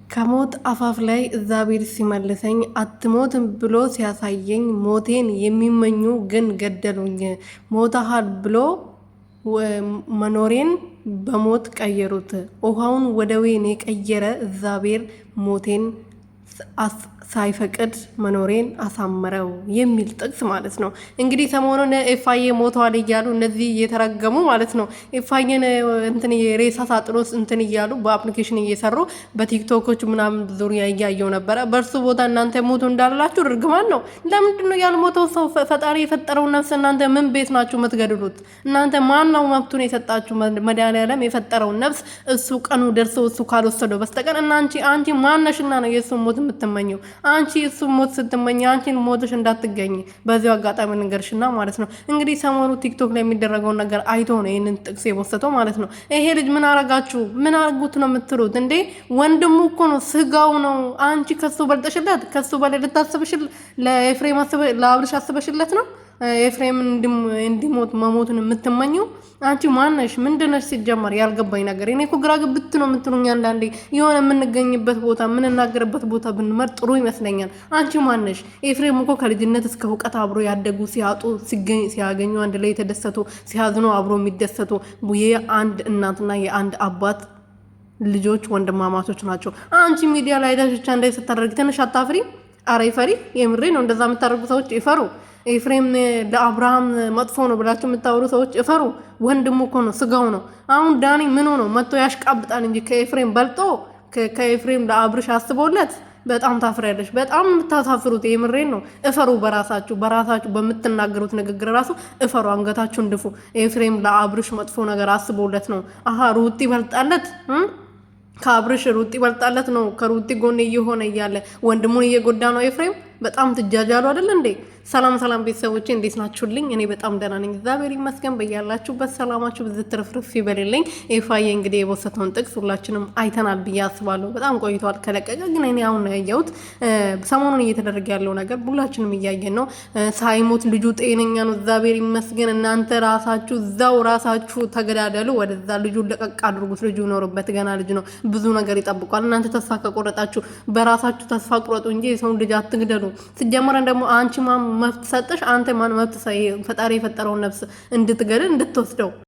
ከሞት አፋፍ ላይ እግዚአብሔር ሲመልሰኝ አትሞትም ብሎ ሲያሳየኝ ሞቴን የሚመኙ ግን ገደሉኝ። ሞተሃል ብሎ መኖሬን በሞት ቀየሩት። ውሃውን ወደ ወይን የቀየረ እግዚአብሔር ሞቴን ሳይፈቅድ መኖሬን አሳመረው የሚል ጥቅስ ማለት ነው። እንግዲህ ሰሞኑን ኤፋዬ ሞተዋል እያሉ እነዚህ እየተረገሙ ማለት ነው ኤፋዬን እንትን የሬሳ ሳጥኖስ እንትን እያሉ በአፕሊኬሽን እየሰሩ በቲክቶኮች ምናምን ዙሪያ እያየው ነበረ። በእርሱ ቦታ እናንተ ሞቶ እንዳላችሁ ርግማን ነው። ለምንድን ነው ያልሞተው ሰው ፈጣሪ የፈጠረው ነፍስ እናንተ ምን ቤት ናችሁ የምትገድሉት? እናንተ ማን ነው መብቱን የሰጣችሁ? መድኃኒዓለም የፈጠረውን ነፍስ እሱ ቀኑ ደርሶ እሱ ካልወሰደው በስተቀር አንቺ ማነሽና ነው የእሱ ሞት የምትመኘው? አንቺ እሱ ሞት ስትመኝ አንቺን ሞትሽ እንዳትገኝ በዚሁ አጋጣሚ ንገርሽና ማለት ነው። እንግዲህ ሰሞኑ ቲክቶክ ላይ የሚደረገውን ነገር አይቶ ነው ይህንን ጥቅስ የወሰተው ማለት ነው። ይሄ ልጅ ምን አረጋችሁ? ምን አርጉት ነው የምትሉት እንዴ? ወንድሙ እኮ ነው፣ ስጋው ነው። አንቺ ከሱ በልጠሽለት፣ ከሱ በላይ ልታስብሽል ለኤፍሬም ለአብርሽ አስበሽለት ነው ኤፍሬም እንዲሞት መሞቱን የምትመኘው? አንቺ ማነሽ? ምንድነሽ? ሲጀመር ያልገባኝ ነገር እኔ እኮ ግራ ግብት ነው የምትሉኝ። አንዳንዴ የሆነ የምንገኝበት ቦታ የምንናገርበት ቦታ ብንመር ጥሩ ይመስለኛል። አንቺ ማነሽ? ኤፍሬም እኮ ከልጅነት እስከ እውቀት አብሮ ያደጉ፣ ሲያጡ ሲያገኙ አንድ ላይ የተደሰቱ፣ ሲያዝኑ አብሮ የሚደሰቱ የአንድ እናትና የአንድ አባት ልጆች ወንድማማቾች ናቸው። አንቺ ሚዲያ ላይ ዳሽቻ እንዳይ ስታደርግ ትንሽ አታፍሪ? አረ ይፈሪ። የምሬ ነው። እንደዛ የምታደርጉ ሰዎች ይፈሩ። ኤፍሬም ለአብርሃም መጥፎ ነው ብላችሁ የምታወሩ ሰዎች እፈሩ። ወንድሙ እኮ ነው፣ ስጋው ነው። አሁን ዳኒ ምን ሆኖ መጥቶ ያሽቃብጣል እንጂ ከኤፍሬም በልጦ ከኤፍሬም ለአብርሽ አስቦለት በጣም ታፍሪያለሽ። በጣም የምታሳፍሩት የምሬን ነው። እፈሩ። በራሳችሁ በምትናገሩት ንግግር ራሱ እፈሩ። አንገታችሁን ድፉ። ኤፍሬም ለአብርሽ መጥፎ ነገር አስቦለት ነው። አሀ ሩቲ በልጣለት ከአብርሽ ሩቲ በልጣለት ነው። ከሩቲ ጎን እየሆነ እያለ ወንድሙን እየጎዳ ነው ኤፍሬም። በጣም ትጃጃሉ አይደል እንዴ? ሰላም ቤተሰቦቼ እንዴት ናችሁልኝ? እኔ በጣም ደህና ነኝ፣ እግዚአብሔር ይመስገን። በያላችሁበት ሰላማችሁ ብዙ ትርፍርፍ ይበልልኝ። ኤፋዬ እንግዲህ የወሰተውን ጥቅስ ሁላችንም አይተናል ብዬ አስባለሁ። በጣም ቆይቷል ከለቀቀ፣ ግን እኔ አሁን ነው ያየሁት። ሰሞኑን እየተደረገ ያለው ነገር ሁላችንም እያየን ነው። ሳይሞት ልጁ ጤነኛ ነው፣ እግዚአብሔር ይመስገን። እናንተ ራሳችሁ ተገዳደሉ፣ ወደዛ ልጁ ለቀቅ አድርጉት። ልጁ ይኖርበት፣ ገና ልጅ ነው፣ ብዙ ነገር ይጠብቋል። እናንተ ተስፋ ከቆረጣችሁ በራሳችሁ ተስፋ ቁረጡ እንጂ የሰውን ልጅ አትግደሉ። ሲጀመረን ደግሞ አንቺ መብት ሰጠሽ? አንተ ማን መብት ፈጣሪ የፈጠረውን ነፍስ እንድትገድል እንድትወስደው?